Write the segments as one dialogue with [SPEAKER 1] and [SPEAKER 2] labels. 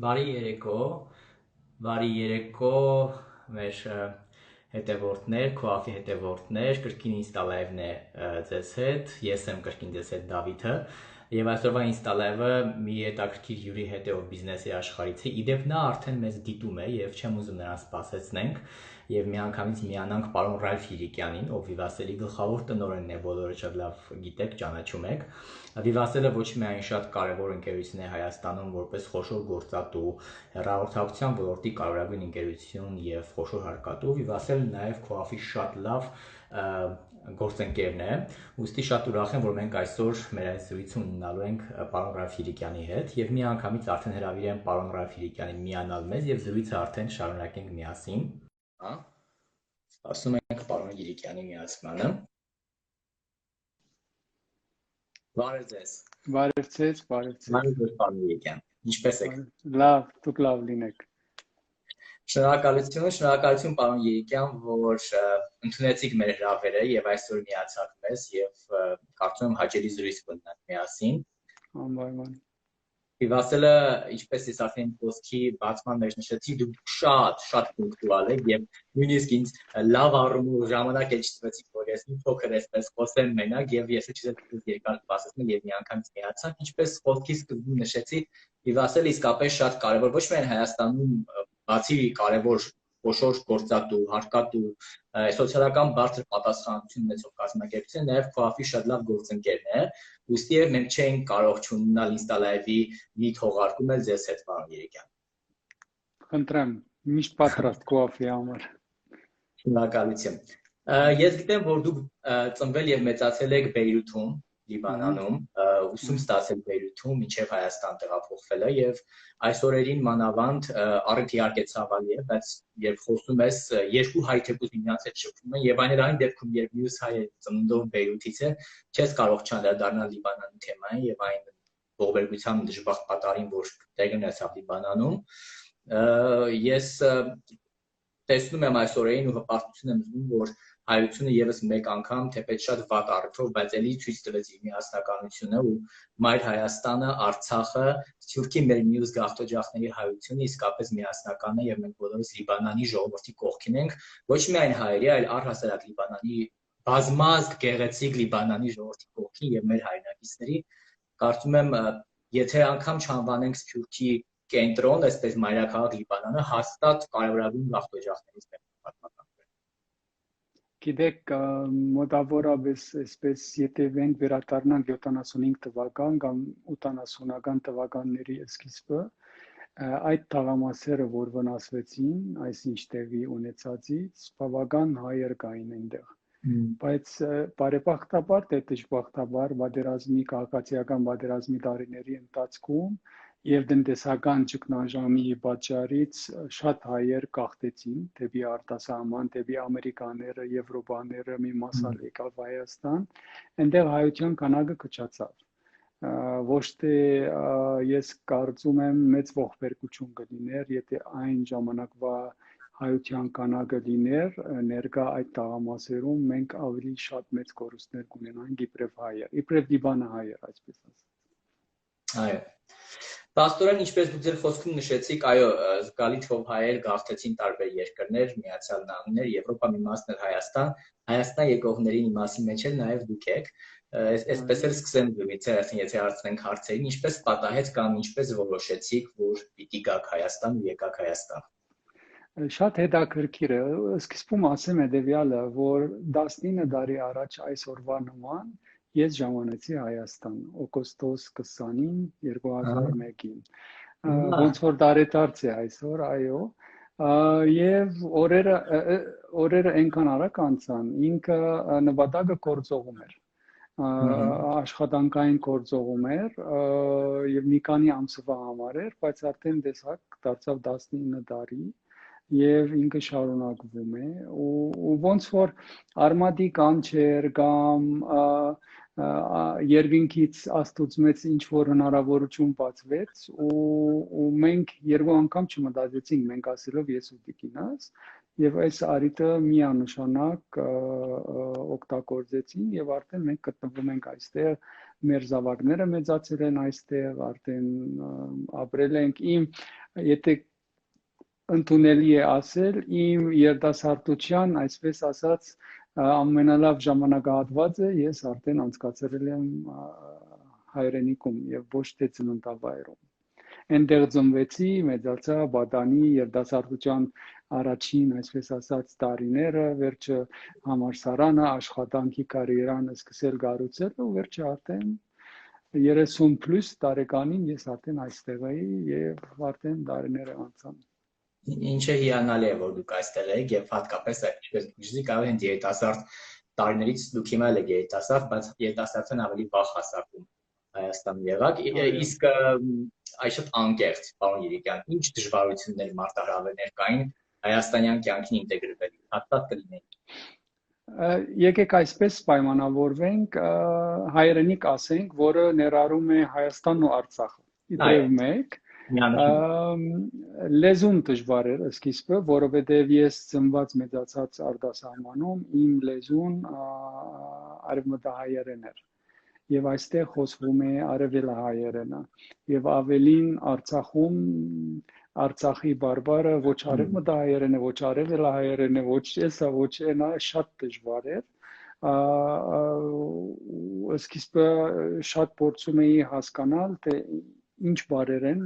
[SPEAKER 1] Բարի երեկո, բարի երեկո մեր հետևորդներ, քոաֆի հետևորդներ, կրկին ինստա լայվն է ձեզ հետ, ես եմ կրկին ձեզ հետ Դավիթը, եւ այսօրվա ինստա լայվը մի հետաքրքիր հյուրի հետ է, ով բիզնեսի աշխարհից է, իդեպ նա արդեն մեզ դիտում է եւ չեմ ուզում նրան սպասեցնենք եւ միանգամից միանանք պարոն Ռայֆ Հիրիկյանին, ով Վիվասելի գլխավոր տնօրենն է, բոլորը շատ լավ գիտեք, ճանաչում եք։ Վիվասելը ոչ միայն շատ կարևոր ընկերություն է Հայաստանում որպես խոշոր գործատու, հեռահաղորդակցության ոլորտի կարևորագույն ընկերություն եւ խոշոր հարկատու, Վիվասելը նաեւ քոաֆի շատ լավ գործընկերն է։ Ուստի շատ ուրախ եմ, որ մենք այսօր մեր այս զրույցը ունենալու ենք պարոն Ռայֆ Հիրիկյանի հետ եւ միանգամից արդեն հրավիրեմ պարոն Ռայֆ Հիրիկյանին միանալ մեզ եւ զրույցը արդեն շարունակենք միասին։ Հա, սպասում ենք պարոն Հիրիկյանի միացմանը։ Բարև ձեզ։
[SPEAKER 2] Բարևձեզ, բարևձեզ։
[SPEAKER 1] Բարև ձեզ, պարոն Հիրիկյան։ Ինչպե՞ս եք։
[SPEAKER 2] Լավ, դուք լավ լինեք։
[SPEAKER 1] Շնորհակալություն պարոն Երիկյան, որ ընդունեցիք մեր հրավերը եւ այսօր միացաք մեզ եւ կարծում եմ հաճելի զրույց կունենանք միասին։
[SPEAKER 2] Անպայման։
[SPEAKER 1] Վիվասելը, ինչպես ես արդեն խոսքի բացման մեջ նշեցի, դուք շատ պունկտուալ եք եւ նույնիսկ ինձ լավ առումով ժամանակ էլ չտվեցիք, որ ես մի փոքր էսպես խոսեմ մենակ եւ ես չես երկար կպասեցնեմ եւ միանգամից միացանք, ինչպես խոսքի սկզբում նշեցի, Վիվասելը իսկապես շատ կարեւոր ոչ միայն Հայաստանում, բացի կարևոր խոշոր գործատու, հարկատու, սոցիալական բարձր պատասխանատվություն ունեցող կազմակերպություն, նաև քոաֆի շատ լավ գործընկերն է։ Ուստի եւ մենք չենք կարող չունենալ ինստա լայվի մի թողարկում էլ ձեզ հետ, պարոն Երիկյան։
[SPEAKER 2] Խնդրեմ, միշտ պատրաստ կոֆի համար։
[SPEAKER 1] Շնորհակալություն։ Ես գիտեմ, որ դուք ծնվել եւ մեծացել եք Բեյրութում, Լիբանանում, ուսում ստացել Բեյրութում, մինչև Հայաստան տեղափոխվելը եւ այս օրերին մանավանդ առիթ իհարկե ցավալի է, բայց երբ խոսում ես երկու հայ թեկուզ միմյանց հետ շփվում են եւ այն դեպքում երբ մյուս հայը ծննդով Բեյրութից է, չես կարող չանդրադառնալ Լիբանանի թեմային եւ այն ողբերգության դժբախտ պատարին, որ տեղի ունեցավ Լիբանանում։ Ես տեսնում եմ այս օրերին ու հպարտություն եմ զգում, որ հայությունը եւս մեկ անգամ, թեպետ շատ վատ առիթով, բայց ելի ցույց տվեց իր միասնականությունը ու մայր Հայաստանը, Արցախը, Սփյուռքի մեր մյուս գաղթօջախների հայությունը իսկապես միասնական է եւ մենք բոլորս Լիբանանի ժողովրդի կողքին ենք, ոչ միայն հայերի, այլ առհասարակ Լիբանանի բազմազգ գեղեցիկ Լիբանանի ժողովրդի կողքին եւ մեր հայրենակիցների, կարծում եմ, եթե անգամ չանվանենք Սփյուռքի կենտրոն, այսպես մայրաքաղաք Լիբանանը, հաստատ կարևորագույն գաղթօջախներից մեկն է պատմական։
[SPEAKER 2] Գիտեք, մոտավորապես այսպես եթե մենք վերադառնանք 75 թվական կամ 80-ական թվականների սկիզբը, այդ թաղամասերը, որ վնասվեցին, այսինչ տեղի ունեցածից, բավական հայեր կային այնտեղ։ Բայց բարեբախտաբար, թե դժբախտաբար պատերազմի քաղաքացիական պատերազմի տարիների ընթացքում եւ տնտեսական ճգնաժամի պատճառից շատ հայեր գաղթեցին դեպի արտասահման, դեպի ամերիկաները, եվրոպաները, մի մասալ եկավ Հայաստան, այնտեղ հայության քանակը կչացավ։ Ոչ թե ես կարծում եմ մեծ ողբերգություն կլիներ, եթե այն ժամանակվա հայության քանակը լիներ, ներկա այդ տաղամասերում մենք ավելի շատ մեծ կորուստներ կունենանք իբրև հայեր, իբրև Լիբանը հայեր, այսպես ասած։
[SPEAKER 1] Այո։ Պաստորեն, ինչպես դուք ձեր խոսքում նշեցիք, այո, զգալի թվով հայեր գաղթեցին տարբեր երկրներ, Միացյալ Նահանգներ, Եվրոպա, մի մասն էլ Հայաստան։ Հայաստան եկողների մի մասի մեջ էլ նաև դուք եք։ Այսպես էլ սկսեմ զրույցը, եթե հարցնենք հարցերին, ինչպես պատահեց կամ ինչպես որոշեցիք, որ պիտի գաք Հայաստան ու եկաք Հայաստան։
[SPEAKER 2] Շատ հետաքրքիր է։ Սկզբում ասեմ հետևյալը, որ 19 տարի առաջ այսօրվա նման ես ժամանեցի Հայաստան օգոստոս 20-ին 2001-ին։ Ոնց որ տարեդարձ է այսօր, այո։ Եվ օրերը այնքան արագ անցան, ինքը նպատակը գործողում էր։ Աշխատանքային գործողում էր եւ մի քանի ամսվա համար էր, բայց արդեն տեսակ դարձավ 19 տարի եւ ինքը շարունակվում է ու ոնց որ արմատի կամ չեր կամ երկինքից աստուծո մեծ ինչ որ հնարավորություն բացվեց ու մենք երկու անգամ չմտածեցինք մենք ասելով ես ու Տիկինաս եւ այս արիտը միանշանակ օգտագործեցին եւ արդեն մենք գտնվում ենք այստեղ մեր զավակները մեծացել են այստեղ արդեն ապրել ենք իմ եթե ընդունելի է ասել, իմ երիտասարդության, այսպես ասած, ամենալավ ժամանակահատվածը ես արդեն անցկացրել եմ հայրենիքում եւ ոչ թե ծննդավայրում։ Այնտեղ ծնվեցի, մեծացա, Բադանի երիտասարդության առաջին, այսպես ասած, տարիները, վերջը համալսարանը, աշխատանքի կարիերան սկսել կառուցել ու վերջը արդեն 30+ տարեկանին ես արդեն այստեղ էի եւ արդեն տարիները անցան։
[SPEAKER 1] Ինչը հիանալի է, որ դուք այստեղ եք եւ հատկապես ինչպես դուք կարող եք երիտասարդ տարիներից դուք հիմա եք երիտասարդ, բայց երիտասարդության ավելի վաղ հասակում Հայաստանում եղաք, իսկ այսօր անկեղծ, պարոն Երիկյան, ինչ դժվարություններ, մարտահրավերներ կային հայաստանյան կյանքին ինտեգրվելու, հաստատ կլինեին։
[SPEAKER 2] Եկեք այսպես պայմանավորվենք, հայրենիք ասենք, որը ներառում է Հայաստանն ու Արցախը։ Իբրև մեկ լեզուն դժվար էր սկիզբը, որովհետև ես ծնված մեծացած արտասահմանում, իմ լեզուն արևմտահայերեն էր։ Եվ այստեղ խոսվում է արևելահայերենը։ Եվ ավելին Արցախում Արցախի բարբառը ոչ արևմտահայերեն է, ոչ արևելահայերեն է, ոչ էսա, ոչ այնա, շատ դժվար էր։ Սկիզբը շատ փորձում էի հասկանալ, թե ինչ բառեր են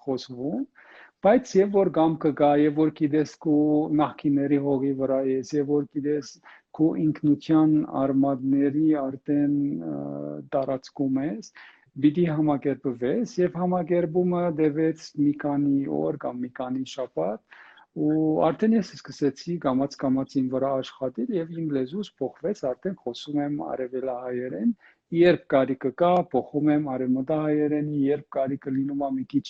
[SPEAKER 2] խոսվում, բայց եւ որ կամքը գա, եւ որ գիտես քո նախկիների հողի վրա ես, եւ որ գիտես քո ինքնության արմատների արդեն տարածքում ես, պիտի համակերպվես եւ համակերպումը դեվեց մի քանի օր կամ մի քանի շաբաթ ու արդեն ես սկսեցի կամաց իմ վրա աշխատել եւ իմ լեզուս փոխվեց, արդեն խոսում եմ արևելահայերեն, երբ կարիքը կա, փոխում եմ արևմտահայերենի, երբ կարիքը լինում է մի քիչ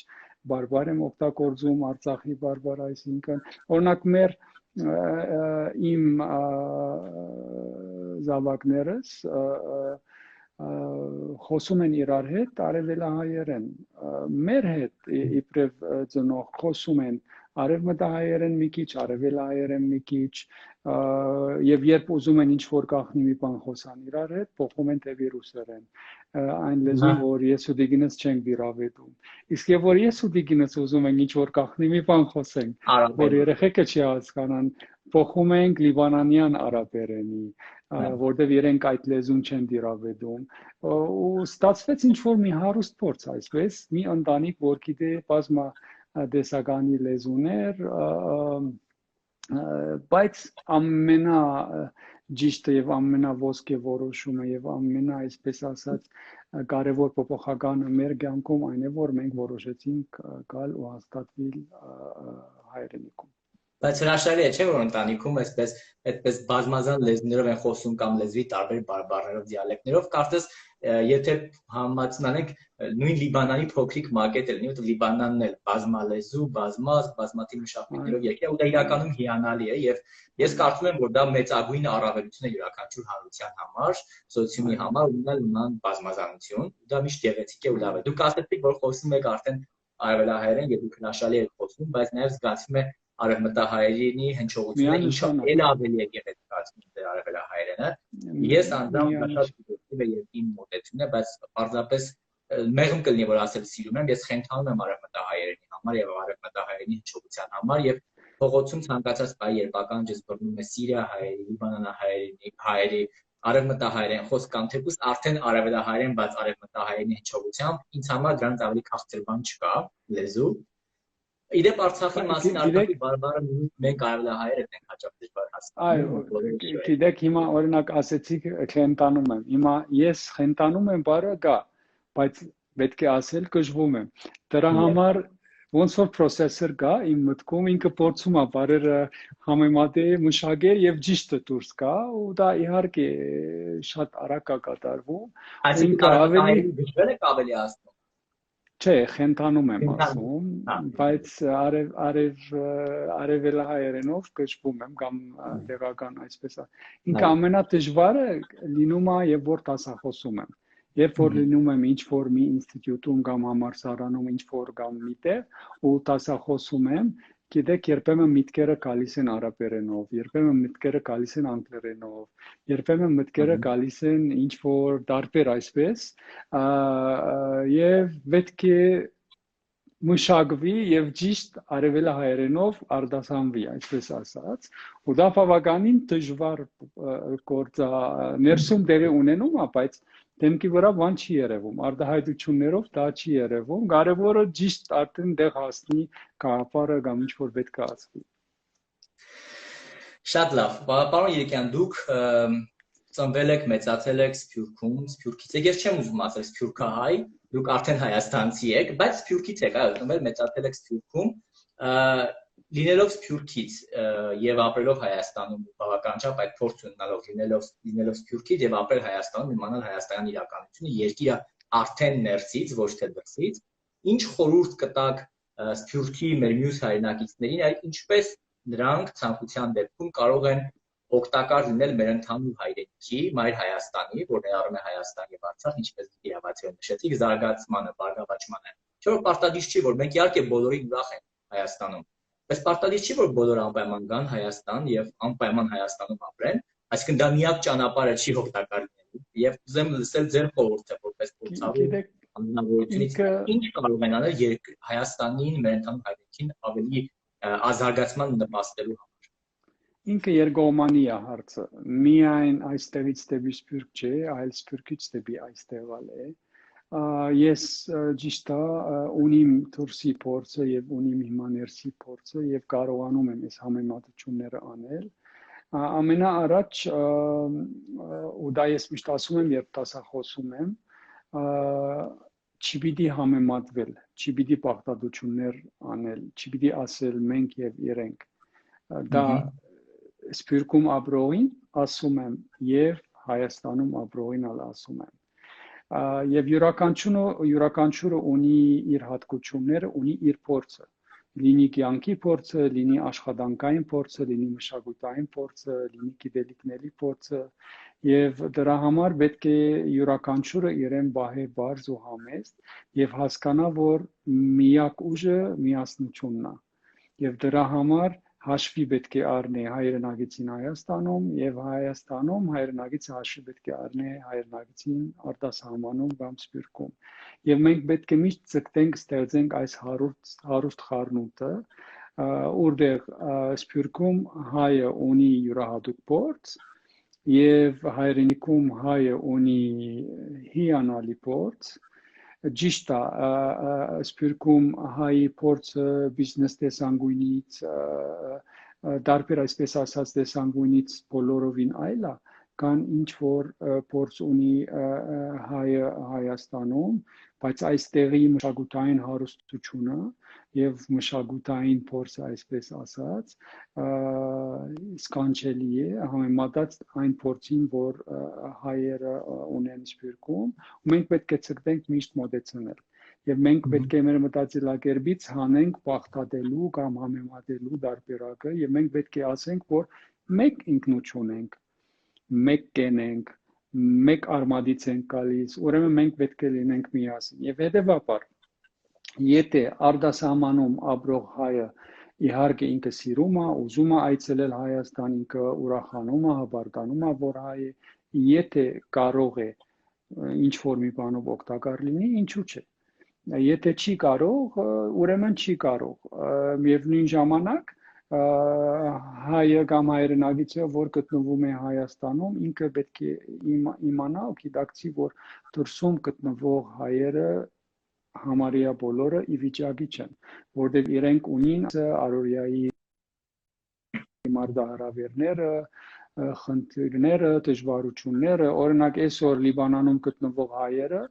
[SPEAKER 2] բարբար եմ օգտագործում, Արցախի բարբար, այսինքն օրինակ մեր իմ զավակներս խոսում են իրար հետ արևելահայերեն, մեր հետ իբրև ծնող խոսում են արևմտահայերեն մի քիչ, արևելահայերեն մի քիչ, եւ երբ ուզում են ինչ-որ գախնի մի բան խոսան իրար հետ, փոխում են թեպի ռուսերեն, այն լեզուն, որ ես ու Դիգինս չենք վիրավետում։ Իսկ եւ որ ես ու Դիգինս ուզում ենք ինչ-որ գախնի մի բան խոսենք, որ երեխեքը չի հասկանան, փոխում ենք լիբանանյան արաբերենի, որտեղ իրենք այդ լեզուն չեն վիրավետում, ու ստացվեց ինչ-որ մի հարուստ փորձ, այսպես, մի ընտանիք, որ գիտե բազմա դեսագանի լեզուներ, բայց ամենա ճիշտը եւ ամենաոսկե որոշումը եւ ամենա, այսպես ասած, կարևոր փոփոխականը մեր կյանքում այն է, որ մենք որոշեցինք գալ ու հաստատվել հայրենիքում։
[SPEAKER 1] Բայց հրաշալի է, չէ՞ որ ընտանիքում այդպես բազմազան լեզուներով են խոսում կամ լեզվի տարբեր բարբառներով, դիալեկտներով, կարծես եթե համացնենք նույն Լիբանանի փոքրիկ մակետ է լինի, որտեղ Լիբանանն էլ բազմալեզու, բազմաթիվ մշակույթներով եկել է, ու դա իրականում հիանալի է եւ ես կարծում եմ, որ դա մեծագույն առավելություն է յուրաքանչյուր հանրության համար, սոցիումի համար ունենալ նման բազմազանություն, դա միշտ գեղեցիկ է ու լավ է։ Դուք ասացիք, որ խոսում եք արդեն արևելահայերեն եւ դուք հրաշալի եք խոսում, բայց նաեւ զգացվում է արևմտահայերենի հնչողությունը, ինչը էլ ավելի է գեղեցկացնում դեր արևելահայերենը։ Ես անձամբ շատ դժվար է եւ իմ մոտեցումն է, բայց պարզապես մեղմ կլինի որ ասել սիրում եմ, ես խենթանում եմ արևմտահայերենի համար եւ արևմտահայերենի հնչողության համար եւ փողոցում ցանկացած բայ երբ ականջս բռնում է Սիրիա հայերի, Լիբանանահայերի, հայերի արևմտահայերեն խոսք կամ թեկուզ արդեն արևելահայերեն, բայց արևմտահայերենի հնչողությամբ ինձ համար դրանից ավելի քաղցր բան չկա լեզու։ Իդեպ Արցախի մասին Արցախի բարբառը մենք արևելահայերեն ենք հաճախ դժվար հասկանում։
[SPEAKER 2] Այո, գիտեք հիմա օրինակ ասեցիք խենթանում եմ։ Հիմա ես խենթանում եմ բառը գա, բայց պետք է ասել կժվում եմ։ Դրա համար ոնց որ processor կա իմ մտքում, ինքը փորձում է բառերը համեմատել, մշակել եւ ճիշտը դուրս գա, ու դա իհարկե շատ արագ է կատարվում։
[SPEAKER 1] Այսինքն ավելի դժվար է ավելի ասում։
[SPEAKER 2] Չէ, խենթանում եմ ասում, բայց արևելահայերենով կժվում եմ կամ տեղական այսպես։ Ինքը ամենադժվարը լինում է, երբ որ դասախոսում եմ։ Երբ որ լինում եմ ինչ-որ մի ինստիտուտում կամ համալսարանում ինչ-որ կամ միտեղ ու դասախոսում եմ, գիտեք, երբեմն միտքերը գալիս են արաբերենով, երբեմն միտքերը գալիս են անգլերենով, երբեմն միտքերը գալիս են ինչ-որ տարբեր այսպես, եւ պետք է մշակվի եւ ճիշտ արևելահայերենով արտասանվի, այսպես ասած, ու դա բավականին դժվար գործ է, ներսում տեղի ունենում է, բայց դեմքի վրա բան չի երևում, արտահայտություններով դա չի երևում, կարևորը ճիշտ արդեն տեղ հասնի գաղափարը կամ ինչ որ պետք է ասվի։
[SPEAKER 1] Շատ լավ, պարոն Երիկյան, դուք ծնվել եք, մեծացել եք Սփյուռքում, Սփյուռքից եք, ես չեմ ուզում ասել սփյուռքահայ, դուք արդեն հայաստանցի եք, բայց Սփյուռքից եք, այո, ծնվել, մեծացել եք Սփյուռքում, լինելով Սփյուռքից եւ ապրելով Հայաստանում, բավական չափ այդ փորձ ունենալով, լինելով Սփյուռքից եւ ապրել Հայաստանում, իմանալ հայաստանյան իրականությունը, երկիրը արդեն ներսից, ոչ թե դրսից, ինչ խորհուրդ կտաք Սփյուռքի մեր մյուս հայրենակիցներին, ինչպես նրանք ցանկության դեպքում կարող են օգտակար լինել մեր ընդհանուր հայրենիքի, մայր Հայաստանի, որ ներառում է Հայաստան եւ Արցախ, ինչպես իրավացիորեն նշեցիք, զարգացմանը, բարգավաճմանը։ Չէ՞ որ պարտադիր չի, որ մենք իհարկե բոլորին ուրախ ենք Հայաստանում, բայց պարտադիր չի, որ բոլորը անպայման գան Հայաստան եւ անպայման Հայաստանում ապրեն, այսինքն դա միակ ճանապարհը չի օգտակար լինելու։ Եվ ուզեմ լսել ձեր խորհուրդը որպես փորձավոր անznավորությունից, ինչ կարող են անել Հայաստանին, մեր ընդհանուր հայրենիքին ավելի ազարգացման նպաստելու համար։
[SPEAKER 2] Ինքը երկկողմանի է հարցը, միայն այստեղից դեպի Սփյուռք չէ, այլ Սփյուռքից դեպի այստեղ է։ Ես ճիշտ է, ունիմ դուրսի փորձը եւ ունիմ հիմա ներսի փորձը եւ կարողանում եմ այս համեմատությունները անել։ Ամենաառաջ ու դա ես միշտ ասում եմ, երբ դասախոսում եմ, չի պիտի համեմատվել, չի պիտի պարտադություններ անել, չի պիտի ասել մենք եւ իրենք։ Դա Սփյուռքում ապրողին ասում եմ եւ Հայաստանում ապրողին ասում եմ։ Եվ յուրաքանչյուրը ունի իր հատկությունները, ունի իր փորձը։ Լինի կյանքի փորձը, լինի աշխատանքային փորձը, լինի մշակութային փորձը, լինի գիտելիքների փորձը, եւ դրա համար պետք է յուրաքանչյուրը իրեն բահե բարձ ու համեստ եւ հասկանա, որ միակ ուժը միասնությունն է։ Եվ դրա համար հաշվի պետք է առնի հայրենագիտին Հայաստանում եւ Հայաստանում հայրենագիցը հաշվի պետք է առնի հայրենագիտին արտասահմանում կամ Սփյուռքում։ Եվ մենք պետք է միշտ ցկտենք ստեղծենք այս հարուստ խառնուրդը, որտեղ Սփյուռքում հայը ունի յուրահատուկ փորձ եւ հայրենիքում հայը ունի հիանալի փորձ։ Ճիշտ է, Սփյուռքում հայի փորձը բիզնես տեսանկյունից, տարբեր այսպես ասած տեսանկյունից բոլորովին այլ է, կան ինչ որ փորձ ունի հայը Հայաստանում, բայց այստեղի մշակութային հարստությունը եւ մշակութային փորձը այսպես ասած սկանչելի է համեմատած այն փորձին, որ հայերը ունեն Սփյուռքում, ու մենք պետք է ցկտենք միշտ մոտեցնել եւ մենք պետք է մեր մտածելակերպից հանենք բախտատելու կամ համեմատելու դարբերակը եւ մենք պետք է ասենք, որ մեկ ինքնություն ենք, մեկ կեն ենք, մեկ արմատից ենք գալիս, ուրեմն մենք պետք է լինենք միասին եւ հետեւաբար եթե արտասահմանում ապրող հայը իհարկե ինքը սիրում է, ուզում է այցելել Հայաստան, ինքը ուրախանում է, հաբարկանում է, որ հայ է, եթե կարող է ինչ որ մի բանով օգտակար լինի, ինչու՞ չէ։ Եթե չի կարող, ուրեմն չի կարող։ Միևնույն ժամանակ հայը կամ հայրենագիցը, որ գտնվում է Հայաստանում, ինքը պետք է իմանա ու գիտակցի, որ դրսում գտնվող հայերը համարյա բոլորը ի վիճակի չեն, որտեղ իրենք ունին առօրյայի մարտահրավերները, խնդիրները, դժվարությունները, օրինակ այսօր Լիբանանում գտնվող հայերը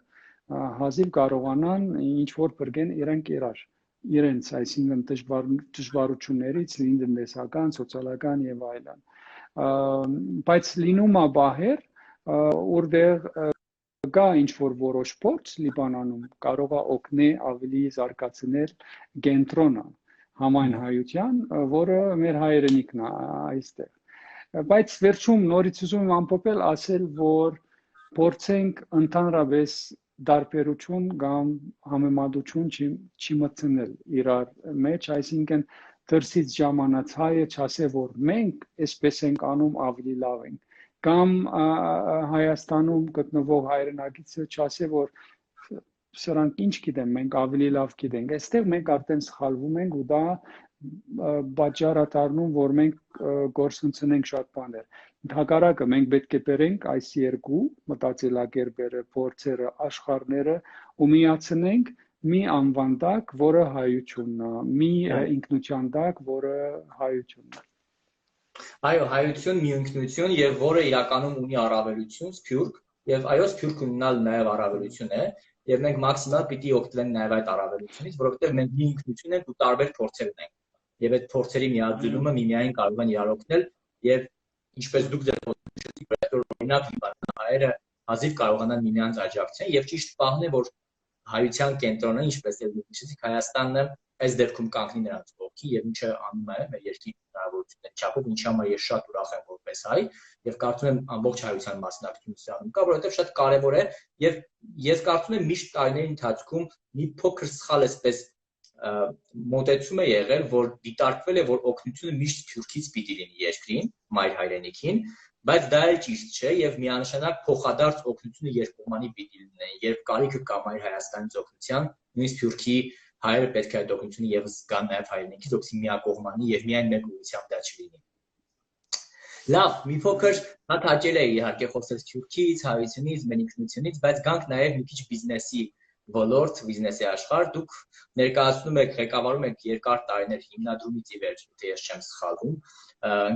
[SPEAKER 2] հազիվ կարողանան ինչ որ բրգեն իրենց, այսինքն դժվարություններից, լինի տնտեսական, սոցիալական եւ այլն։ Բայց լինում է բահեր, որտեղ կա ինչ որ որոշ փորձ Լիբանանում կարող է օգնել ավելի զարգացնել կենտրոնը համայն հայության, որը մեր հայրենիքն է այստեղ։ Բայց վերջում նորից ուզում եմ ամփոփել, ասել, որ փորձենք ընդհանրապես դարբերություն կամ համեմատություն չի մտցնել իրար մեջ, այսինքն դրսից ժամանած հայը չասե, որ մենք այսպես ենք անում ավելի լավ ենք, կամ Հայաստանում գտնվող հայրենագիցը չասե, որ սրանք ինչ գիտեմ, մենք ավելի լավ գիտենք։ Այստեղ մենք արդեն սխալվում ենք ու դա բաժարատարնում, որ մենք գործունեենք շատ բաներ։ Հակառակը մենք պետք է բերենք այս երկու մտածելակերպերը, փորձերը, աշխարհները ու միացնենք մի անվան տակ, որը հայությունն է, մի ինքնության տակ, որը հայությունն է։
[SPEAKER 1] Այո, հայություն, մի ինքնություն եւ որը իրականում ունի առավելություն, սփյուռք, եւ այո, սփյուռքը ունենալ նաեւ առավելություն է, եւ մենք մաքսիմալ պիտի օգտվենք նաեւ այդ առավելությունից, որովհետեւ մենք մի ինքնություն ենք ու տարբեր փորձեր ունենք։ Եվ այդ փորձերի միաձուլումը միմիայն կարող են իրար օգնել եւ ինչպես դուք ձեր խոսեցիք, օրինակ հայերը հազիվ կարողանան միմյանց աջակցել եւ ճիշտ պահն է, որ հայության կենտրոնը, ինչպես եւ դուք նշեցիք, Հայաստանն է այս դեպքում կանգնի նրանց կողքի եւ ինչը անում է մեր երկրի հնարավորությունների չափով, ինչի համար ես շատ ուրախ եմ որպես հայ եւ կարծում եմ ամբողջ հայության մասնակցությունը սրանում կա, որովհետեւ շատ կարեւոր է եւ ես կարծում եմ միշտ տարիների ընթացքում մի փոքր սխալ էսպես մոտեցում է եղել, որ դիտարկվել է, որ օգնությունը միշտ Թուրքից պիտի լինի երկրին, մայր հայրենիքին, բայց դա էլ ճիշտ չէ եւ միանշանակ փոխադարձ օգնությունը երկկողմանի պիտի լինի, երբ կարիքը կա մայր Հայաստանից օգնության, նույնիսկ Թուրքի հայերը պետք է այդ օգնությունը եւս զգան նաեւ հայրենիքից, որպեսզի միակողմանի եւ միայն մեկ ուղղությամբ դա չլինի։ Լավ, մի փոքր հատ հաճել է իհարկե խոսել Թուրքից, հայությունից, մեր ինքնությունից, բայց գանք նաեւ մի քիչ բիզնեսի ոլորտ, բիզնեսի աշխարհ, դուք ներկայացնում եք, ղեկավարում եք երկար տարիներ հիմնադրումից ի վեր, թե ես չեմ սխալվում,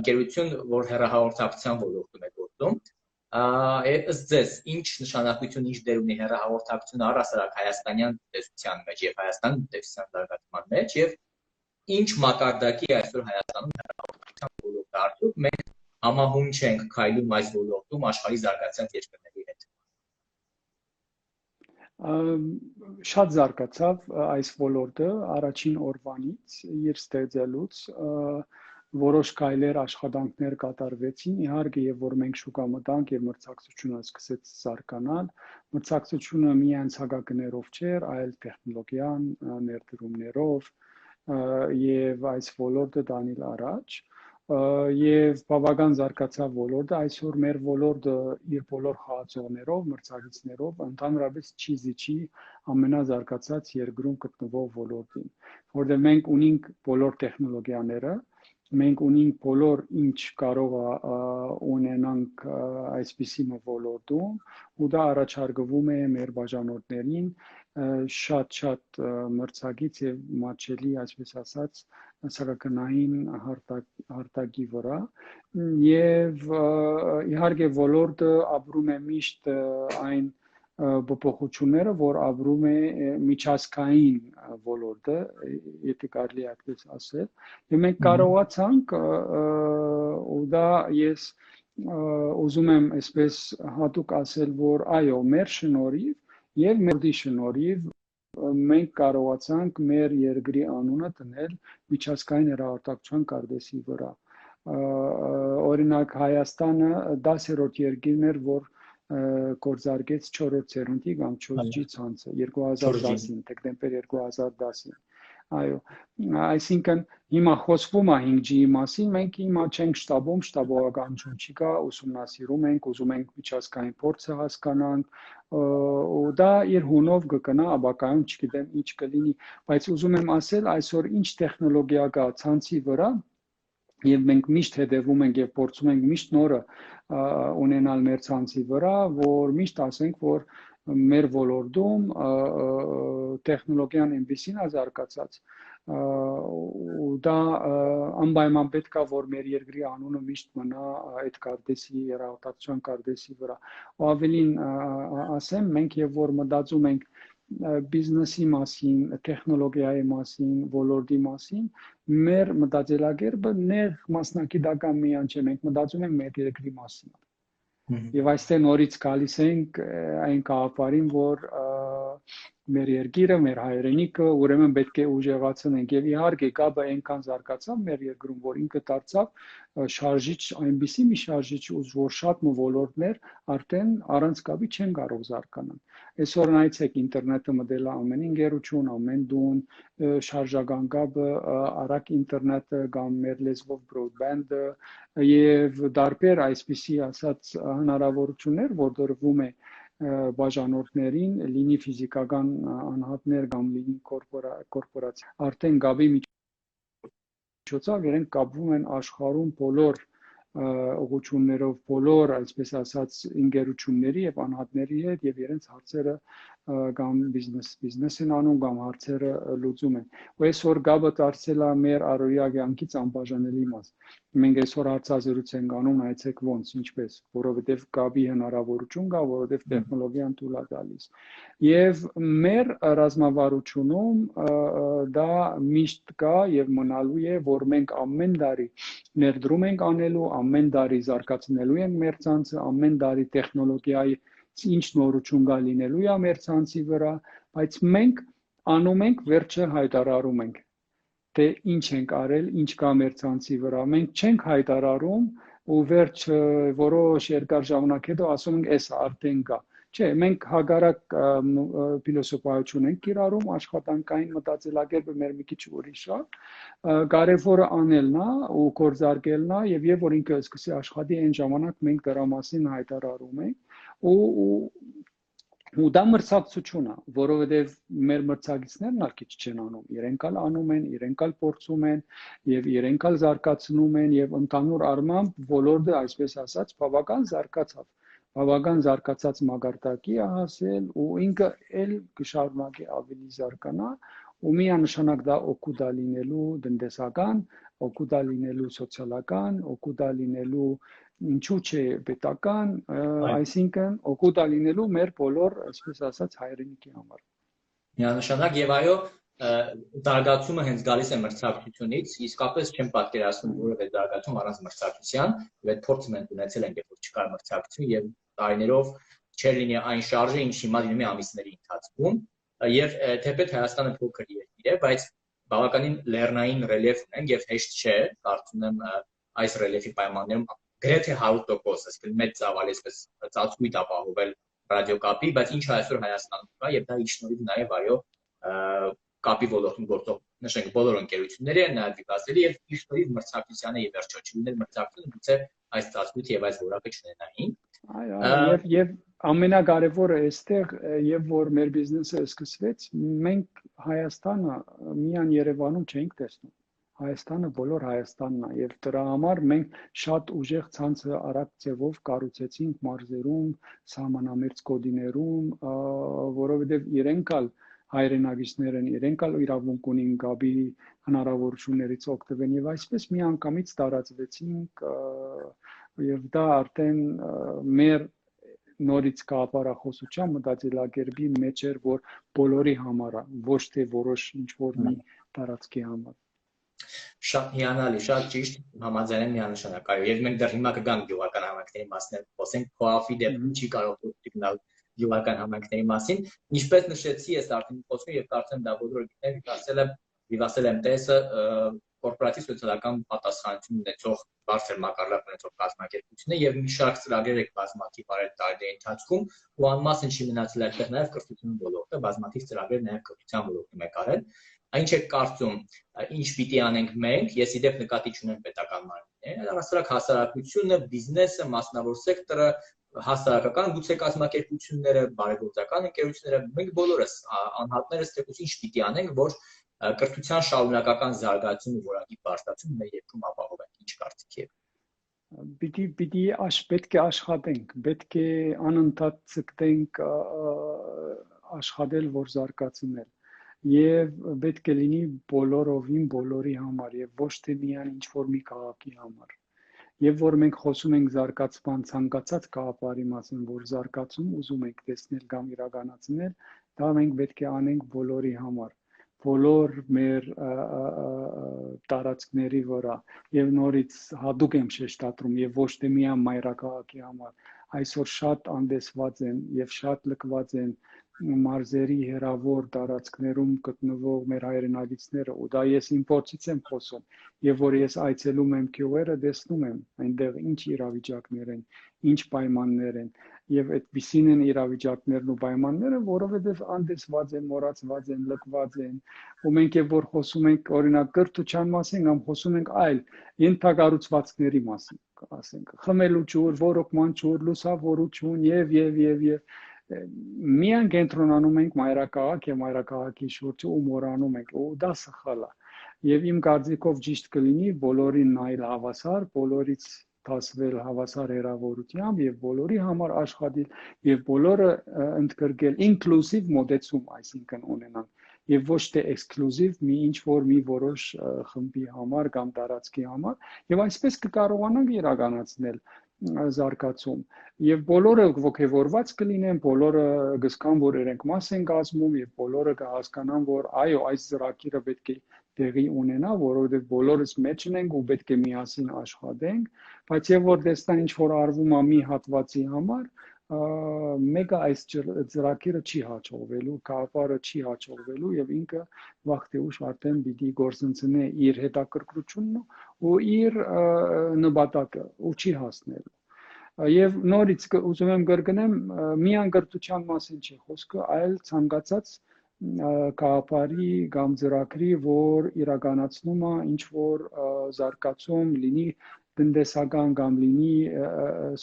[SPEAKER 1] ընկերություն, որ հեռահաղորդակցության ոլորտում է գործում։ Ըստ ձեզ, ինչ նշանակություն, ինչ դեր ունի հեռահաղորդակցությունը առհասարակ հայաստանյան տնտեսության մեջ եւ Հայաստանի տնտեսության զարգացման մեջ եւ ինչ մակարդակի այսօր Հայաստանում հեռահաղորդակցության ոլորտը արդյոք մենք համահունչ ենք քայլում այս ոլորտում աշխարհի զարգացած երկրների հետ։
[SPEAKER 2] Շատ զարգացավ այս ոլորտը առաջին օրվանից իր ստեղծելուց որոշ քայլեր աշխատանքներ կատարվեցին իհարկե եւ որ մենք շուկա մտանք եւ մրցակցությունը սկսեց զարգանալ մրցակցությունը միայն ցուցակներով չէր այլ տեխնոլոգիան ներդրումներով եւ այս ոլորտը տանել առաջ եւ բավական զարգացավ ոլորտը այսօր մեր ոլորտը իր բոլոր խաղացողներով մրցակիցներով ընդհանրապես չի զիջի ամենազարգացած երկրում գտնվող ոլորտին որտեղ մենք ունենք բոլոր տեխնոլոգիաները մենք ունենք բոլոր ինչ կարող է ունենանք այսպիսի ոլորտում ու դա առաջարկվում է մեր բաժանորդներին շատ մրցակից եւ մատչելի այսպես ասած սարքանային հարտակի վրա եւ իհարկե ոլորտը ապրում է միշտ այն փոփոխությունները որ ապրում է միջազգային ոլորտը եթե կարելի է այդպես ասել եւ մենք կարողացանք ու դա ես ուզում եմ այսպես հատուկ ասել որ այո մեր շնորհիվ եւ մեր շնորհիվ մենք կարողացանք մեր երկրի անունը դնել միջազգային հեռահաղորդակցության կարդեսի վրա օրինակ Հայաստանը 10-րդ երկիրն էր որ գործարկեց 4-րդ սերունդի կամ 4G ցանցը 2010-ին դեկտեմբեր 2010-ին այո այսինքն հիմա խոսվում է 5G-ի մասին մենք հիմա չենք շտաբողականություն չի կա ուսումնասիրում ենք ուզում ենք միջազգային փորձը հասկանանք ու դա իր հունով կգնա աբակայում չգիտեմ ինչ կլինի բայց ուզում եմ ասել այսօր ինչ տեխնոլոգիա կա ցանցի վրա եւ մենք միշտ հետևում ենք եւ փորձում ենք միշտ նորը ունենալ մեր ցանցի վրա որ միշտ ասենք որ մեր ոլորտում տեխնոլոգիան այնպեսին է զարգացած ու դա անպայման պետք է որ մեր երկրի անունը միշտ մնա այդ կարդեսի հեռահաղորդակցության կարդեսի վրա ու ավելին ասեմ մենք եւ որ մտածում ենք բիզնեսի մասին, տեխնոլոգիայի մասին, ոլորտի մասին, մեր մտածելակերպը ներ մասնակիտական միան չէ, մենք մտածում ենք մեր երկրի մասին։ Եվ այստեղ նորից գալիս ենք այն կաղապարին, որ մեր երկիրը, մեր հայրենիքը ուրեմն պետք է ուժեղացնենք եւ իհարկե կապը այնքան զարգացավ մեր երկրում, որ ինքը դարձավ շարժիչ, այնպիսի մի շարժիչ ուժ, որ շատ ոլորտներ արդեն առանց կապի չեն կարող զարգանալ։ Այսօր նայեցեք ինտերնետը մտել է ամեն ընկերություն, ամեն տուն, շարժական կապը, արագ ինտերնետը կամ մեր լեզվով broadband-ը եւ դարբեր այսպիսի ասած հնարավորություններ, որ դրվում է բաժանորդներին, լինի ֆիզիկական անհատներ կամ լինի կորպորացիա, արդեն գաբի միջոցով իրենք կապվում են աշխարհում բոլոր ուղղություններով, բոլոր, այսպես ասած, ինգերությունների եւ անհատների հետ եւ իրենց հարցերը կամ բիզնես են անում կամ հարցերը լուծում են։ Ու այսօր գաբը դարձել է մեր առօրյա կյանքից անբաժանելի մաս։ Մենք այսօր հարցազրույց ենք անում, այցեք ոնց, ինչպես, որովհետեւ գաբի հնարավորություն կա, որովհետեւ տեխնոլոգիան թույլ է տալիս։ Եվ մեր ռազմավարությունում դա միշտ կա եւ մնալու է, որ մենք ամեն տարի ներդրում ենք անելու, ամեն տարի զարգացնելու ենք մեր ցանցը, ամեն տարի տեխնոլոգիայի ինչ նորություն կա լինելու է մեր ցանցի վրա, բայց մենք անում ենք, վերջը հայտարարում ենք, թե ինչ ենք արել, ինչ կա մեր ցանցի վրա։ Մենք չենք հայտարարում ու վերջ որոշ երկար ժամանակ հետո ասում ենք, էս արդեն կա։ Չէ, մենք հագարակ փիլիսոփայություն ենք կիրառում, աշխատանքային մտածելակերպը մեր մի քիչ ուրիշ է, կարևորը անելն է ու գործարկելն է եւ որ ինքը սկսի աշխատի այն ժամանակ մենք դրա մասին հայտարարում ենք ու դա մրցակցություն է, որովհետեւ մեր մրցակիցներն ալ քիչ չեն անում, իրենք ալ անում են, իրենք ալ փորձում են եւ իրենք ալ զարգացնում են եւ ընդհանուր առմամբ ոլորտը, այսպես ասած, բավական զարգացավ։ Բավական զարգացած մակարդակի է հասել ու ինքը էլ կշարունակի ավելի զարգանա ու միանշանակ դա օգուտ է լինելու տնտեսական, օգուտ է լինելու սոցիալական, օգուտ է լինելու ինչու՞ չէ պետական, այսինքն օգուտ է լինելու մեր բոլոր, այսպես ասած, հայրենիքի համար։
[SPEAKER 1] Միանշանակ եւ այո, զարգացումը հենց գալիս է մրցակցությունից, իսկապես չեմ պատկերացնում որևէ զարգացում առանց մրցակցության, եւ այդ փորձը մենք ունեցել ենք, երբ չկար մրցակցություն եւ տարիներով չէր լինի այն շարժը, ինչ հիմա լինում է ամիսների ընթացքում, եւ թեպետ Հայաստանը փոքր երկիր է, բայց բավականին լեռնային ռելիեֆ ունենք եւ հեշտ չէ, կարծում եմ այս ռելիեֆի պայմաններում գրեթե 100%, այսինքն մեծ ծավալ այսպես ծածկույթ ապահովել ռադիոկապի, բայց ինչ այսօր Հայաստանում կա եւ դա ի շնորհիվ նաեւ այո կապի ոլորտում գործող նշենք բոլոր ընկերությունների են նաեւ դիպասելի եւ ի շնորհիվ մրցակցությանը եւ վերջո չլիներ մրցակցությունը գուցե այս ծածկույթը եւ այս որակը չունենային։
[SPEAKER 2] Այո, եւ ամենակարևորը այստեղ եւ որ մեր բիզնեսը սկսվեց, մենք Հայաստանը միայն Երևանում չենք տեսնում։ Հայաստանը բոլոր Հայաստանն է եւ դրա համար մենք շատ ուժեղ ցանցը արագ ձևով կառուցեցինք մարզերում, սահմանամերձ կոդիներում, որովհետեւ իրենք ալ հայրենագիչներ են, իրենք ալ իրավունք ունին գաբի հնարավորություններից օգտվեն եւ այսպես միանգամից տարածվեցինք եւ դա արդեն մեր նորից կապարախոսության մտածելակերպի մեջ էր, որ բոլորի համար է, ոչ թե որոշ ինչ-որ մի տարածքի համար։
[SPEAKER 1] Շատ հիանալի, շատ ճիշտ, համաձայն եմ միանշանակ, այո, եւ մենք դեռ հիմա կգանք գյուղական համայնքների մասին, խոսենք փոխի դեպքում չի կարող գտնալ գյուղական համայնքների մասին, ինչպես նշեցի, ես արդեն խոսում եւ կարծեմ դա բոլորը գիտեն, Վիվասել MTS-ը կորպորատիվ սոցիալական պատասխանատվություն ունեցող բարձր մակարդակ ունեցող կազմակերպություն է եւ մի շարք ծրագրեր է բազմաթիվ արել տարիների ընթացքում ու անմասն չի մնացել այդտեղ նաեւ կրթության ոլորտը, բազմաթիվ ծրագրեր նաեւ կրթության ոլորտում եք արել։ Ինչ եք կարծում, ինչ պիտի անենք մենք, ես իդեպ նկատի չունեմ պետական մարմինները, առասարակ հասարակությունը, բիզնեսը, մասնավոր սեկտորը, հասարակական գուցե կազմակերպությունները, բարեգործական ընկերությունները, մենք բոլորս անհատներս թեկուզ ինչ պիտի անենք, որ կրթության շարունակական զարգացումը որակի բարձրացումը մեր երկրում ապահովենք, ինչ կարծիք եք։
[SPEAKER 2] Պետք է աշխատենք, պետք է անընդհատ ցկտենք աշխատել, որ զարգացնել։ Եվ պետք է լինի բոլորովին բոլորի համար եւ ոչ թե միայն ինչ-որ մի քաղաքի համար։ Եվ որ մենք խոսում ենք զարգացման ցանկացած գաղափարի մասին, որ զարգացում ուզում ենք տեսնել կամ իրականացնել, դա մենք պետք է անենք բոլորի համար, բոլոր մեր տարածքների վրա եւ նորից հատուկ եմ շեշտադրում եւ ոչ թե միայն մայրաքաղաքի համար, այսօր շատ անդեսված են եւ շատ լքված են մարզերի հերավոր տարածքներում գտնվող մեր հայրենագիցները ու դա ես իմ փորձից եմ խոսում եւ որ ես այցելում եմ գյուղերը տեսնում եմ այնտեղ ինչ իրավիճակներ են ինչ պայմաններ են եւ այդպիսին են իրավիճակներն ու պայմանները որովհետեւ անդեսված են մոռացված են լքված են ու մենք եւ որ խոսում ենք օրինակ կրթության մասին կամ խոսում ենք այլ ենթակառուցվածքների մասին ասենք խմելու ջուր, ոռոգման ջուր, լուսավորություն եւ միան կենտրոնանում ենք մայրաքաղաք եւ մայրաքաղաքի շուրջը ու մոռանում ենք, ու դա սխալ է։ Եվ իմ կարծիքով ճիշտ կլինի բոլորին նայել հավասար, բոլորից դասվել հավասար հեռավորությամբ եւ բոլորի համար աշխատել եւ բոլորը ընդգրկել inclusive մոդեցում, այսինքն ունենան եւ ոչ թե exclusive մի ինչ որ մի որոշ խմբի համար կամ տարածքի համար եւ այսպես կկարողանանք իրականացնել զարգացում եւ բոլորը ողջևորված կլինեն, բոլորը գսկան որ իրենք մաս են կազմում եւ բոլորը կհասկանան որ այո այս ծրագիրը պետք է տեղի ունենա, որովհետեւ բոլորս մեջ ենք ու պետք է միասին աշխատենք, բայց եւ որ տեսնան ինչ որ արվում է մի հատվածի համար, մեկը այս ծրագիրը չի հաջողվելու, կապարը չի հաջողվելու եւ ինքը վաղ թե ուշ արդեն պիտի գործընծնի իր հետաքրքրությունն ու իր նպատակը ու չի հասնելու։ Եվ նորից ուզում եմ կրկնեմ, միան կրթության մասին չի խոսքը, այլ ցանկացած կապարի կամ ծրագրի, որ իրականացնում է ինչ որ զարգացում լինի տնտեսական կամ լինի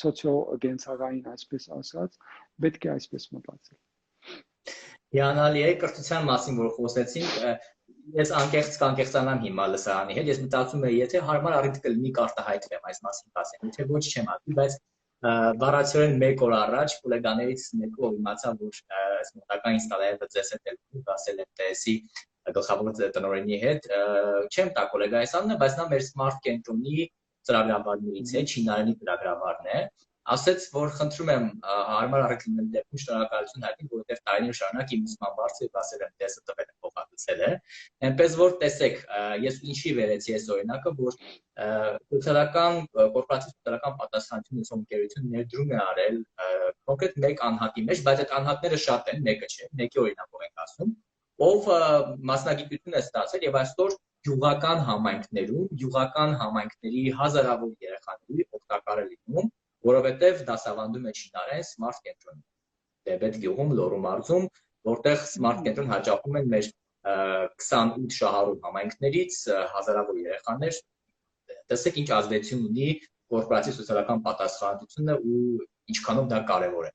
[SPEAKER 2] սոցիո-կենցաղային, այսպես ասած, պետք է այսպես մտածել։
[SPEAKER 1] Հիանալի է կրթության մասին, որ խոսեցինք, ես կանկեղծանամ հիմա լսարանի հետ, ես մտածում եմ, եթե հարմար առիթ կլինի կարտահայտվեմ այս մասին ասեմ, եթե ոչ չեմ ասի, բայց բառացիորեն 1 օր առաջ կոլեգաներից մեկը ով իմացավ, որ մոտական ինստալատորը ծեսել ասել եմ TS-ի գլխավոր տնօրենի հետ, չեմ տա կոլեգայիս անունը, բայց նա մեր Smart կենտրոնի ծրագրավորներից է, չինարենի ծրագրավորն է, ասեց, որ խնդրում եմ հարմար առիթ լինել դեպքում շնորհակալություն հայտնել, որովհետև տարիներ շարունակ իմ ուսման բարձր եւ ասել եմ TS-ը տվել եմ փոխհատուցել է։ Այնպես որ տեսեք, ես ինչի վերեցի այս օրինակը, որ սոցիալական կորպորատիվ սոցիալական պատասխանատվություն ունեցող ընկերություն ներդրում է արել կոնկրետ մեկ անհատի մեջ, բայց այդ անհատները շատ են, մեկը չէ, մեկի օրինակով ենք ասում, ով մասնագիտություն է ստացել եւ այսօր յուղական համայնքներում, յուղական համայնքների հազարավոր երեխաների օգտակար է լինում, որովհետև դասավանդում է չինարեն Smart կենտրոնում, Դեբետ գյուղում, Լոռու մարզում, որտեղ Smart կենտրոն հաճախում են մեր 28 շահառու համայնքներից հազարավոր երեխաներ, տեսեք ինչ ազդեցություն ունի կորպորատիվ սոցիալական պատասխանատվությունը ու ինչքանով դա կարևոր է։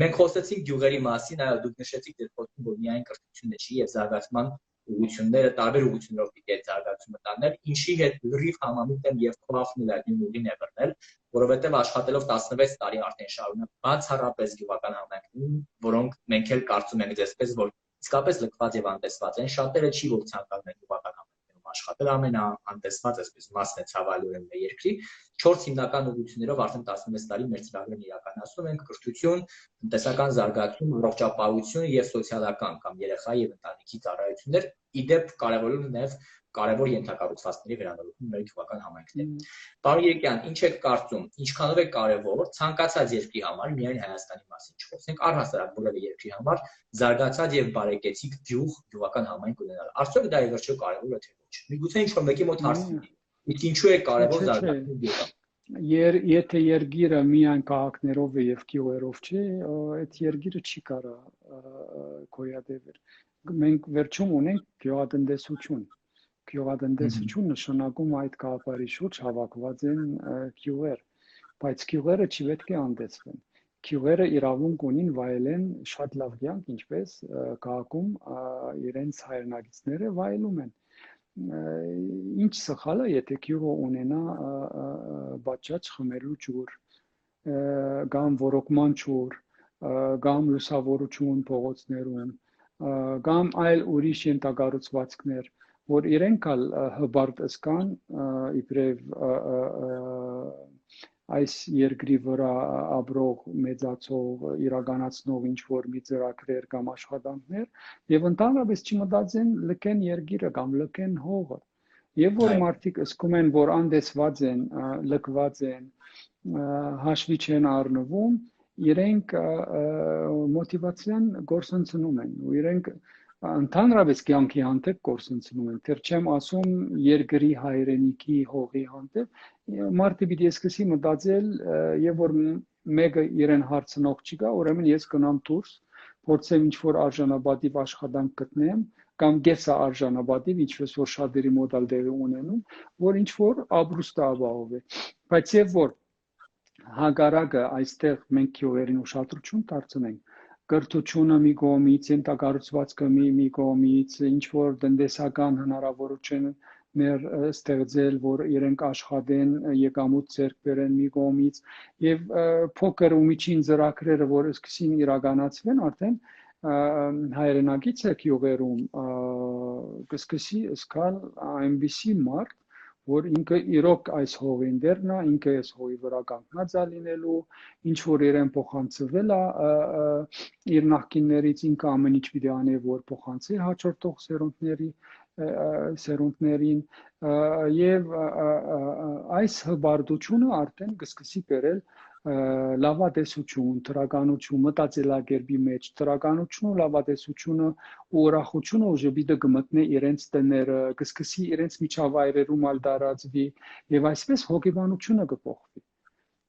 [SPEAKER 1] Մենք խոսեցինք գյուղերի մասին, այո, դուք նշեցիք դեր խոսում, որ միայն կրթությունը չի եւ զարգացման ուղղությունները տարբեր ուղղություններով պիտի այդ զարգացումը տանել, ինչի հետ լրիվ համամիտ եմ եւ քողախն էլ այդ նույնին է բռնել, որովհետեւ աշխատելով 16 տարի արդեն շարունակ բացառապես գյուղական համայնքներում, որոնք մենք էլ կարծում ենք դեսպես, որ իսկապես լքված եւ անտեսված են, շատերը չի որ ցանկանում են գյուղական համայնքներում աշխատել, ամենաանտեսված այսպես մասն է ցավալիորեն մեր երկրի, 4 հիմնական ուղղություններով արդեն 16 տարի մեր ծրագրերն իրականացնում ենք կրթություն, տնտեսական զարգացում, առողջապահություն եւ սոցիալական կամ երեխայի եւ ընտանիքի ծառայություններ, իդեպ կարևորում նաեւ կարևոր ենթակառուցվածքների վերանորոգում մեր գյուղական համայնքներում։ Պարոն Երեկյան, ինչ եք կարծում, ինչքանով է կարևոր ցանկացած երկրի համար, միայն Հայաստանի մասին չխոսենք, առհասարակ բոլոր երկրի համար զարգացած եւ բարեկեցիկ գյուղական համայնք ունենալ։ Արդյոք դա ի վերջո կարևոր է թե ոչ։ Միգուցե ինչ-որ մեկի մոտ հարց լինի։ Իսկ ինչու է կարևոր զարգացումը գյուղը։
[SPEAKER 2] Եթե երկիրը միայն քաղաքներով եւ գյուղերով չի, այդ երկիրը չի կարա գոյատևել։ Մենք վերջում ունենք գյուղատնտեսություն։ Գյուղատնտեսություն նշանակում այդ կապարի շուրջ հավաքված են գյուղեր, բայց գյուղերը չի պետք է անդեցվեն։ Գյուղերը իրավունք ունին վայելեն շատ լավ կյանք, ինչպես քաղաքում իրենց հայրենակիցները վայելում են։ Ինչ սխալ է, եթե գյուղը ունենա բաճաճ խմելու ջուր, կամ ոռոգման ջուր, կամ լուսավորություն փողոցներում, կամ այլ ուրիշ ենթակառուցվածքներ, որ իրենք հբարտ ըսկան իբրև այս երկրի վրա ապրող, մեծացող, իրականացնող ինչ-որ մի ծրագրեր կամ աշխատանքներ եւ ընդհանրապես չմտածեն լքեն երկիրը կամ լքեն հողը։ Եվ որ մարդիկ ըսկում են, որ անդեսված են, լքված են, հաշվի չեն առնվում, իրենք մոտիվացիան գործընծնում են ու իրենք ընդհանրապես կյանքի հանդեպ գործընծնում են, դեռ չեմ ասում երկրի հայրենիքի հողի հանդեպ, մարդը պիտի սկսի մտածել եւ որ մեկը իրեն հարցնող չկա, ուրեմն ես գնամ դուրս, փորձեմ ինչ-որ արժանապատիվ աշխատանք գտնեմ, կամ գեսա արժանապատիվ, ինչպես որ շատերի մոտ տեղի ունենում, որ ինչ-որ ապրուստ ապահովի, բայց եւ որ հակառակը այստեղ մենք գյուղերին ուշադրություն դարձնենք, կրթությունը մի կողմից, ենթակառուցվածքը մի կողմից, ինչ որ տնտեսական հնարավորություններ ստեղծել, որ իրենք աշխատեն, եկամուտ ձեռք բերեն մի կողմից, եւ փոքր ու միջին ծրագրերը, որ սկսին իրականացվեն, արդեն հայրենակից է գյուղերում կսկսի սկալ այնպիսի մարդ, որ ինքը իրոք այս հողին դերնա, ինքը այս հողի վրա կանգնած է լինելու, ինչ որ իրեն փոխանցվել է իր նախկիններից, ինքը ամեն ինչ պիտի անի, որ փոխանցի հաջորդող սերունդներին եւ այս հբարդությունը արդեն կսկսի բերել լավատեսություն, թրականություն, մտածելակերպի մեջ, թրականությունը, լավատեսությունը ու ուրախությունը ուժը պիտի գմտնի իրենց տները, կսկսի իրենց միջավայրերում ալ դարածվի եւ այսպես հոգեբանությունը կփոխվի։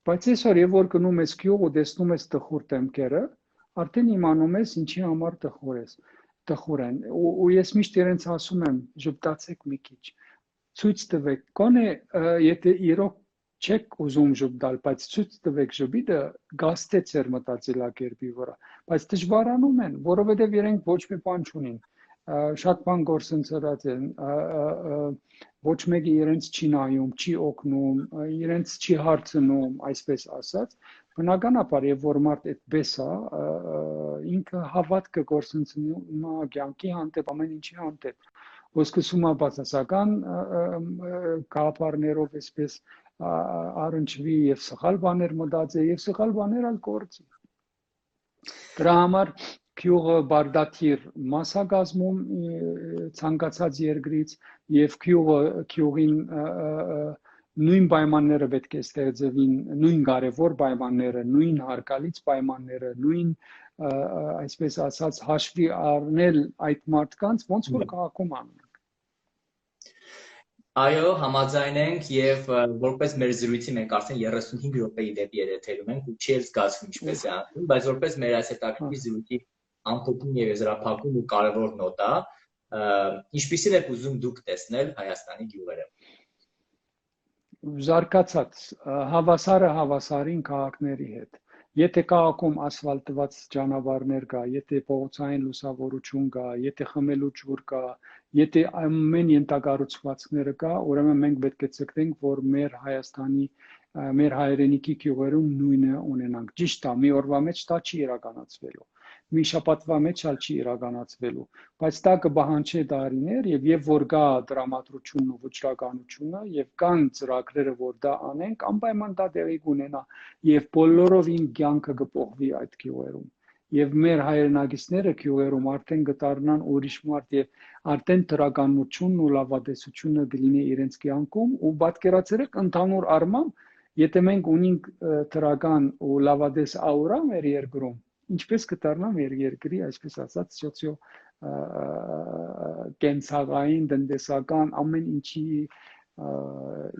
[SPEAKER 2] Բայց այսօր եւ որ գնում ես գյուղ ու տեսնում ես տխուր դեմքերը, արդեն իմանում ես ինչի համար տխուր են։ Ու ես միշտ իրենց ասում եմ, ժպտացեք մի քիչ։ Ցույց տվեք, գոնե եթե իրոք չեք ուզում ժպտալ, բայց ցույց տվեք ժպիտը գաստե ծեր մտածելակերպի վրա, բայց դժվարանում են, որովհետև իրենք ոչ մի բան չունին, շատ բան գործընծրած են, ոչ մեկը իրենց չի նայում, չի օգնում, իրենց չի հարցնում, այսպես ասած, բնականաբար եւ որ մարդ այդպես է, ինքը հավատքը գործընծնում է կյանքի հանդեպ, ամեն ինչի հանդեպ, ոսկսում է բացասական գաղափարներով այսպես առնչվի եւ սխալ բաներ մտածի եւ սխալ բաներ ալ գործի։ Դրա համար գյուղը բարդաթիր մասսագազմում ցանկացած երկրից եւ գյուղին նույն պայմանները պետք է ստեղծվին, նույն կարևոր պայմանները, նույն հարկալից պայմանները, նույն այսպես ասած հաշվի առնել այդ մարդկանց ոնց որ քաղաքում անում։
[SPEAKER 1] Այո, համաձայն ենք եւ որպես մեր զրույցի մենք արդեն 35 րոպեի դեպի երեթերում ենք ու չի էլ զգացվում ինչպես է անում, բայց որպես մեր այս հետաքրքիր զրույցի ամփոփում եւ եզրափակում ու կարևոր նոտ է, ինչպիսին եք ուզում դուք տեսնել Հայաստանի գյուղերը։
[SPEAKER 2] Զարգացած հավասարը հավասարին քաղաքների հետ։ Եթե քաղաքում ասֆալտված ճանապարհներ կա, եթե փողոցային լուսավորություն կա, եթե խմելու ջուր կա, եթե ամեն ենթակառուցվածքները կա, ուրեմն մենք պետք է ցկտենք, որ մեր Հայաստանի, մեր հայրենիքի գյուղերում նույնը ունենանք։ Ճիշտ է, մի օրվա մեջ դա չի իրականացվելու։ Մի շաբաթվա մեջ ալ չի իրականացվելու, բայց դա կբահանջի տարիներ եւ որ կա դրամատրությունն ու վճռականությունը եւ կան ծրագրերը, որ դա անենք, անպայման դա տեղի կունենա եւ բոլորովին կյանքը կփոխվի այդ գյուղերում։ Եվ մեր հայրենակիցները գյուղերում արդեն կդառնան ուրիշ մարդ եւ արդեն դրականությունն ու լավատեսությունը կլինի իրենց կյանքում ու պատկերացրեք ընդհանուր առմամբ, եթե մենք ունենք դրական ու լավատես աուրա մեր երկրում, ինչպես կդառնա մեր երկրի, այսպես ասած, սոցիո կենցաղային, տնտեսական ամեն ինչի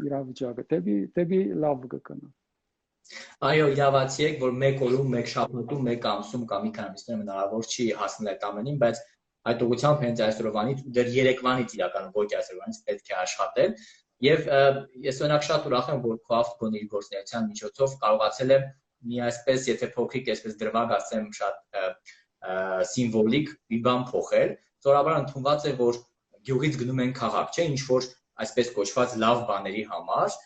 [SPEAKER 2] իրավիճակը դեպի լավ կգնա։
[SPEAKER 1] Այո, իրավացի եք, որ մեկ օրում, մեկ շաբաթում, մեկ ամսում կամ մի քանի ամիսներում հնարավոր չի հասնել այդ ամենին, բայց այդ ուղղությամբ հենց այսօրվանից ու դեռ երեկվանից իրականում ոչ այսօրվանից պետք է աշխատել։ Եվ ես օրինակ շատ ուրախ եմ, որ Craft Gone իր գործունեության միջոցով կարողացել եմ մի այսպես, եթե փոքրիկ այսպես դրվագ ասեմ, շատ սիմվոլիկ մի բան փոխել, սովորաբար ընդունված է, որ գյուղից գնում են քաղաք, չէ, ինչ որ այսպես կոչված լավ բաների համար,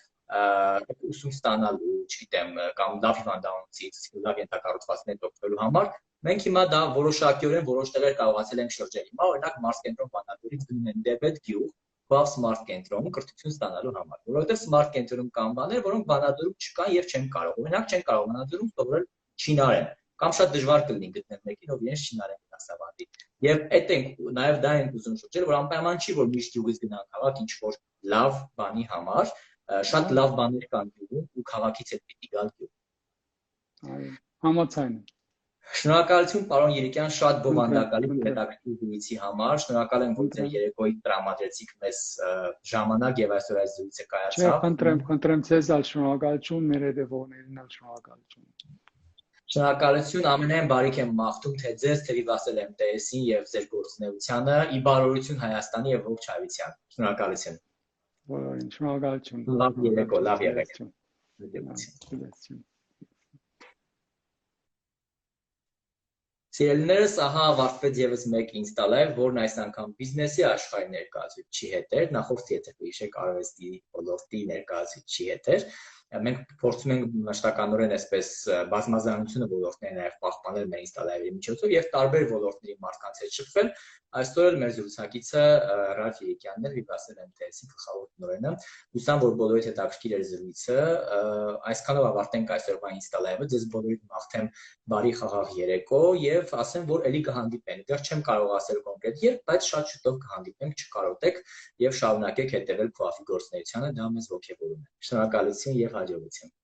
[SPEAKER 1] ուսում ստանալու, չգիտեմ, կամ լավ հիվանդանոցից, լավ ենթակառուցվածքներ օգտվելու համար, մենք հիմա դա որոշակիորեն որոշ տեղեր կարողացել ենք շրջել։ Հիմա օրինակ մարզկենտրոն Վանաձորից գնում են Դեբետ գյուղ, Craft Smart կենտրոնում կրթություն ստանալու համար, որովհետև Smart կենտրոնում կան բաներ, որոնք Վանաձորում չկան եւ չեն կարող։ Օրինակ չեն կարող Վանաձորում սովորել չինարեն, կամ շատ դժվար կլինի գտնել մեկին, ով իրենց չինարեն դասավանդի։ Եվ այդ ենք նաեւ դա ենք ուզում շրջել, որ անպայման չի, որ միշտ գյուղից գնան քաղաք ինչ որ լավ բանի համար, շատ լավ բաներ կան գյուղում ու քաղաքից էլ պիտի գալ գյուղ։
[SPEAKER 2] Այո, համաձայն եմ։
[SPEAKER 1] Շնորհակալություն պարոն Երիկյան, շատ բովանդակալի հետաքրքիր զրույցի համար։ Շնորհակալ եմ, որ ձեր երեկոյի տրամադրեցիք մեզ ժամանակ եւ այսօր այս զրույցը կայացավ։
[SPEAKER 2] Չէ, խնդրեմ ձեզ ալ շնորհակալություն, մեր հետևողներին ալ շնորհակալություն։
[SPEAKER 1] Շնորհակալություն, ամենայն բարիք եմ մաղթում թե ձեզ, թե Վասել MTS-ին եւ ձեր գործունեությանը, ի բարօրություն Հայաստանի եւ ողջ Հայաստան։ Շնորհակալություն։
[SPEAKER 2] Բոլորին շնորհակալություն։
[SPEAKER 1] Լավ երեկո, լավ երեկո։ Սիրելիներս, ահա ավարտվեց եւս մեկ Insta Live, որն այս անգամ բիզնեսի աշխարհի ներկայացուցիչի հետ էր, նախորդ եթե հիշեք արվեստի ոլորտի ներկայացուցիչի հետ էր։ Մենք փորձում ենք մշտականորեն այսպես բազմազանությունը ոլորտների նաև պահպանել մեր Insta Live-ի միջոցով եւ տարբեր ոլորտների մարդկանց հետ շփվել։ Այսօր էլ մեր զրուցակիցը Ռաֆ Երիկյանն է, Vivacer MTS-ի գլխավոր տնօրենը։ Հուսամ, որ բոլորիդ հետաքրքիր էր զրույցը։ Այսքանով ավարտենք այսօրվա Insta Live-ը։ Ձեզ բոլորիդ մաղթեմ բարի խաղաղ երեկո եւ ասեմ, որ ելի կհանդիպենք։ Դեռ չեմ կարող ասել կոնկրետ երբ, բայց շատ շուտով կհանդիպենք, չկարոտեք եւ շարունակեք հետեւել Coffee գործունեությանը, դա մեզ ողջևորում է։ Շնորհակալություն եւ հաջողություն։